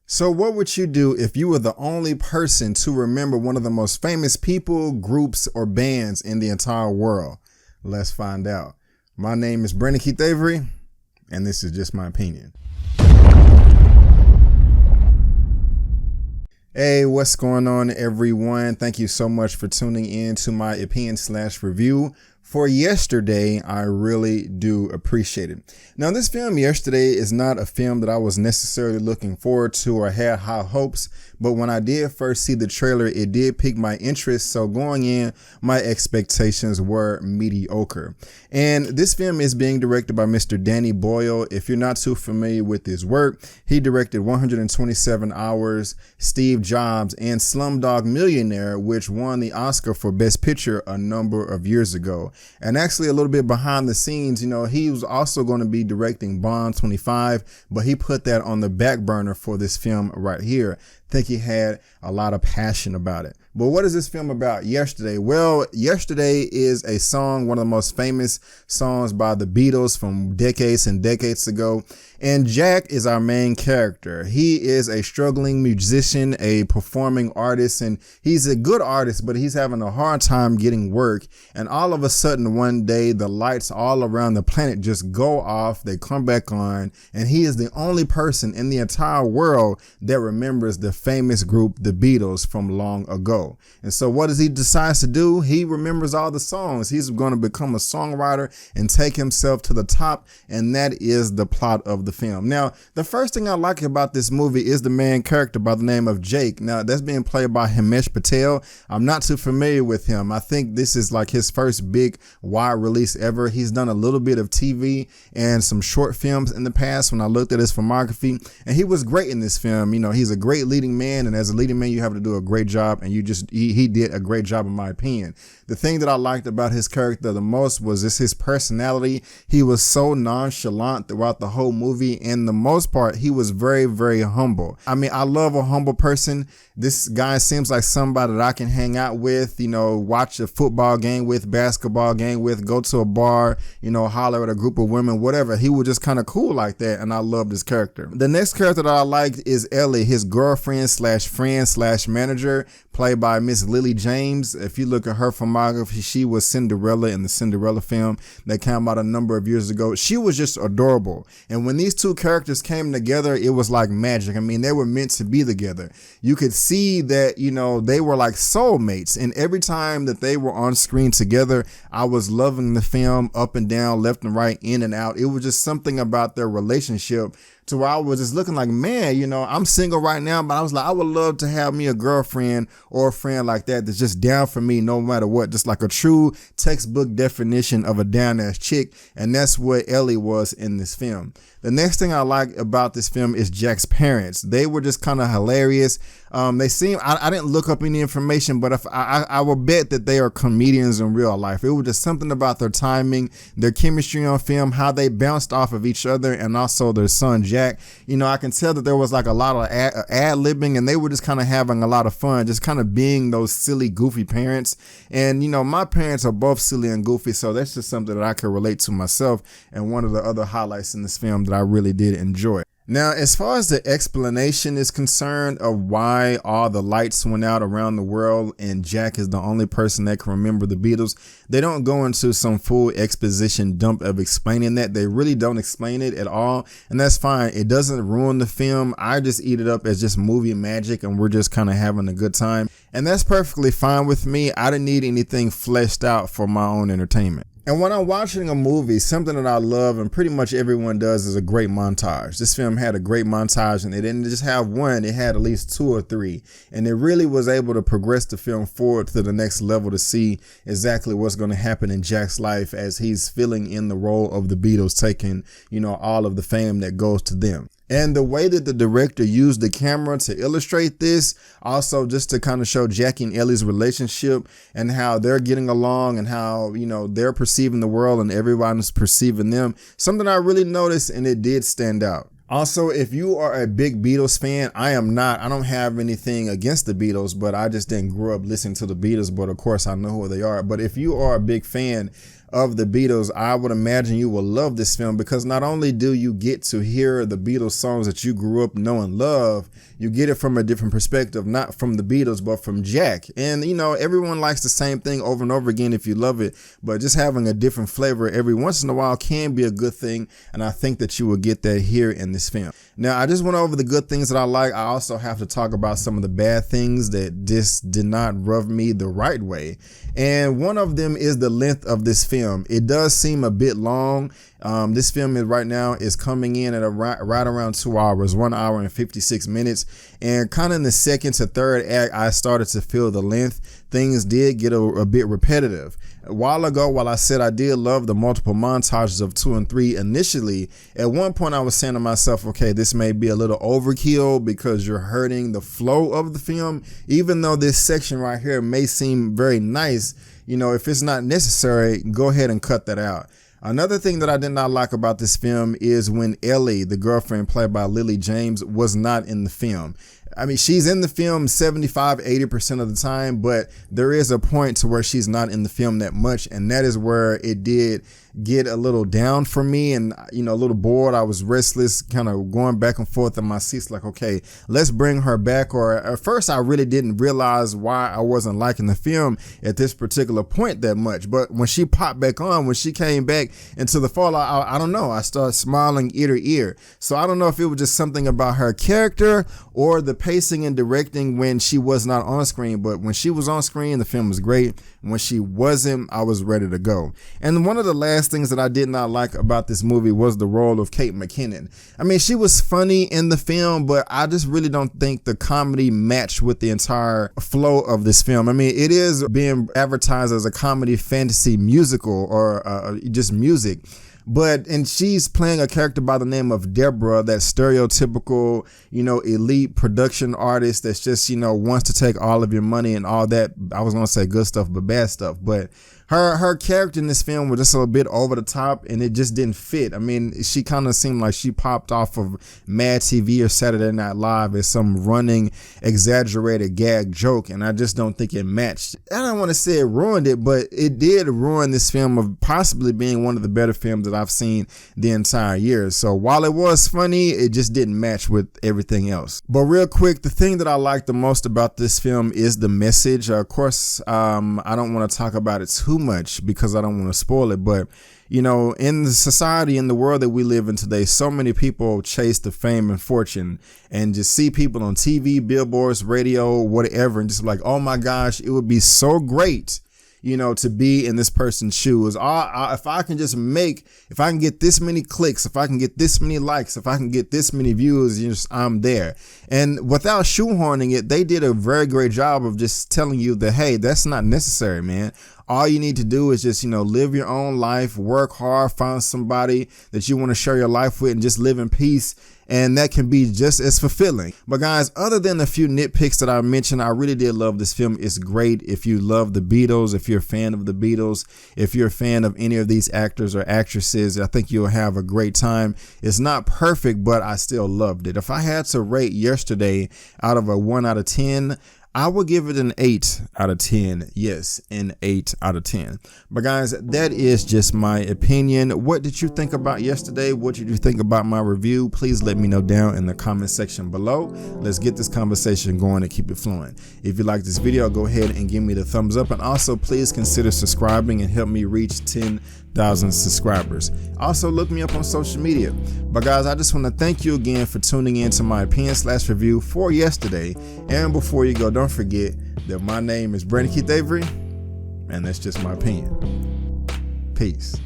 So what would you do if you were the only person to remember one of the most famous people, groups, or bands in the entire world? Let's find out. My name is Brandon Keith Avery, and this is just my opinion. Hey, what's going on, everyone? Thank you so much for tuning in to my opinion/review for yesterday. I really do appreciate it. Now, this film yesterday is not a film that I was necessarily looking forward to or had high hopes, but when I did first see the trailer, it did pique my interest. So going in, my expectations were mediocre. And this film is being directed by Mr. Danny Boyle. If you're not too familiar with his work, he directed 127 Hours, Steve Jobs, and Slumdog Millionaire, which won the Oscar for Best Picture a number of years ago. And actually, a little bit behind the scenes, he was also going to be directing Bond 25, but he put that on the back burner for this film right here. I think he had a lot of passion about it. But what is this film about? Yesterday? Well, Yesterday is a song, one of the most famous songs by the Beatles from decades and decades ago. And Jack is our main character. He is a struggling musician, a performing artist, and he's a good artist, but he's having a hard time getting work. And all of a sudden, one day, the lights all around the planet just go off. They come back on, and he is the only person in the entire world that remembers the famous group, the Beatles, from long ago. And so what does he decide to do? He remembers all the songs. He's going to become a songwriter and take himself to the top. And that is the plot of the film. Now, the first thing I like about this movie is the main character by the name of Jake. Now, that's being played by Himesh Patel. I'm not too familiar with him. I think this is like his first big wide release ever. He's done a little bit of TV and some short films in the past when I looked at his filmography, and he was great in this film. He's a great leading man, and as a leading man, you have to do a great job, and he did a great job in my opinion. The thing that I liked about his character the most was just his personality. He was so nonchalant throughout the whole movie, and the most part, he was very, very humble. I love a humble person. This guy seems like somebody that I can hang out with, watch a football game with, basketball game with, go to a bar, holler at a group of women, whatever. He was just kind of cool like that, and I loved his character. The next character that I liked is Ellie, his girlfriend/friend/manager, played by Miss Lily James. If you look at her filmography, she was Cinderella in the Cinderella film that came out a number of years ago. She was just adorable. And when these two characters came together, it was like magic. They were meant to be together. You could see that, they were like soulmates. And every time that they were on screen together, I was loving the film up and down, left and right, in and out. It was just something about their relationship to where I was just looking like, man, I'm single right now, but I was like, I would love to have me a girlfriend or a friend like that that's just down for me no matter what, just like a true textbook definition of a down-ass chick. And that's what Ellie was in this film. The next thing I like about this film is Jack's parents. They were just kind of hilarious. They seem, I didn't look up any information, but if I will bet that they are comedians in real life. It was just something about their timing, their chemistry on film, how they bounced off of each other, and also their son, Jack. I can tell that there was like a lot of ad-libbing, and they were just kind of having a lot of fun, just kind of being those silly, goofy parents. And, my parents are both silly and goofy, so that's just something that I could relate to myself, and one of the other highlights in this film that I really did enjoy. Now, as far as the explanation is concerned of why all the lights went out around the world and Jack is the only person that can remember the Beatles, they don't go into some full exposition dump of explaining that. They really don't explain it at all, and that's fine. It doesn't ruin the film. I just eat it up as just movie magic, and we're just kind of having a good time, and that's perfectly fine with me. I didn't need anything fleshed out for my own entertainment. And when I'm watching a movie, something that I love, and pretty much everyone does, is a great montage. This film had a great montage, and it didn't just have one, it had at least 2 or 3. And it really was able to progress the film forward to the next level to see exactly what's going to happen in Jack's life as he's filling in the role of the Beatles, taking, all of the fame that goes to them. And the way that the director used the camera to illustrate this, also just to kind of show Jackie and Ellie's relationship and how they're getting along and how, they're perceiving the world and everyone's perceiving them, something I really noticed, and it did stand out. Also, if you are a big Beatles fan, I am not. I don't have anything against the Beatles, but I just didn't grow up listening to the Beatles. But of course, I know who they are. But if you are a big fan, of the Beatles, I would imagine you will love this film, because not only do you get to hear the Beatles songs that you grew up knowing and love, you get it from a different perspective, not from the Beatles, but from Jack. And, you know, everyone likes the same thing over and over again if you love it, but just having a different flavor every once in a while can be a good thing. And I think that you will get that here in this film. Now, I just went over the good things that I like. I also have to talk about some of the bad things that just did not rub me the right way. And one of them is the length of this film. It does seem a bit long. This film right now is coming in at right around 2 hours, 1 hour and 56 minutes. And kind of in the second to third act, I started to feel the length. Things did get a bit repetitive. A while ago, while I said I did love the multiple montages of 2 and 3 initially, at one point I was saying to myself, okay, this may be a little overkill because you're hurting the flow of the film. Even though this section right here may seem very nice, you know, if it's not necessary, go ahead and cut that out. Another thing that I did not like about this film is when Ellie, the girlfriend played by Lily James, was not in the film. I mean, she's in the film 75-80% of the time, but there is a point to where she's not in the film that much. And that is where it did get a little down for me and, you know, a little bored. I was restless, kind of going back and forth in my seats like, okay, let's bring her back. Or at first I really didn't realize why I wasn't liking the film at this particular point that much. But when she popped back on, when she came back into the fall, I don't know, I started smiling ear to ear. So I don't know if it was just something about her character or the pacing and directing when she was not on screen. But when she was on screen, the film was great. When she wasn't, I was ready to go. And one of the last things that I did not like about this movie was the role of Kate McKinnon. I mean, she was funny in the film, but I just really don't think the comedy matched with the entire flow of this film. I mean, it is being advertised as a comedy fantasy musical or just music. And she's playing a character by the name of Deborah, that stereotypical, you know, elite production artist that's just, you know, wants to take all of your money and all that. I was going to say good stuff, but bad stuff. But her character in this film was just a bit over the top and it just didn't fit. I mean, she kind of seemed like she popped off of Mad TV or Saturday Night Live as some running, exaggerated gag joke, and I just don't think it matched. I don't want to say it ruined it, but it did ruin this film of possibly being one of the better films that I've seen the entire year. So while it was funny, it just didn't match with everything else. But real quick, the thing that I like the most about this film is the message. Of course, I don't want to talk about it too much because I don't want to spoil it, but you know, in the society, in the world that we live in today, so many people chase the fame and fortune and just see people on TV, billboards, radio, whatever, and just like, oh my gosh, it would be so great, you know, to be in this person's shoes. If I can get this many clicks, if I can get this many likes, if I can get this many views, I'm there. And without shoehorning it, they did a very great job of just telling you that, hey, that's not necessary, man. All you need to do is just, you know, live your own life, work hard, find somebody that you want to share your life with and just live in peace. And that can be just as fulfilling. But guys, other than a few nitpicks that I mentioned, I really did love this film. It's great if you love the Beatles, if you're a fan of the Beatles, if you're a fan of any of these actors or actresses, I think you'll have a great time. It's not perfect, but I still loved it. If I had to rate Yesterday out of a 1 out of 10, I would give it an 8 out of 10. Yes, an 8 out of 10. But guys, that is just my opinion. What did you think about Yesterday? What did you think about my review? Please let me know down in the comment section below. Let's get this conversation going and keep it flowing. If you like this video, go ahead and give me the thumbs up. And also, please consider subscribing and help me reach 10,000 subscribers. Also, look me up on social media. But guys, I just want to thank you again for tuning in to my opinion/review for Yesterday. And before you go, don't forget that my name is Brandon Keith Avery, and that's just my opinion. Peace.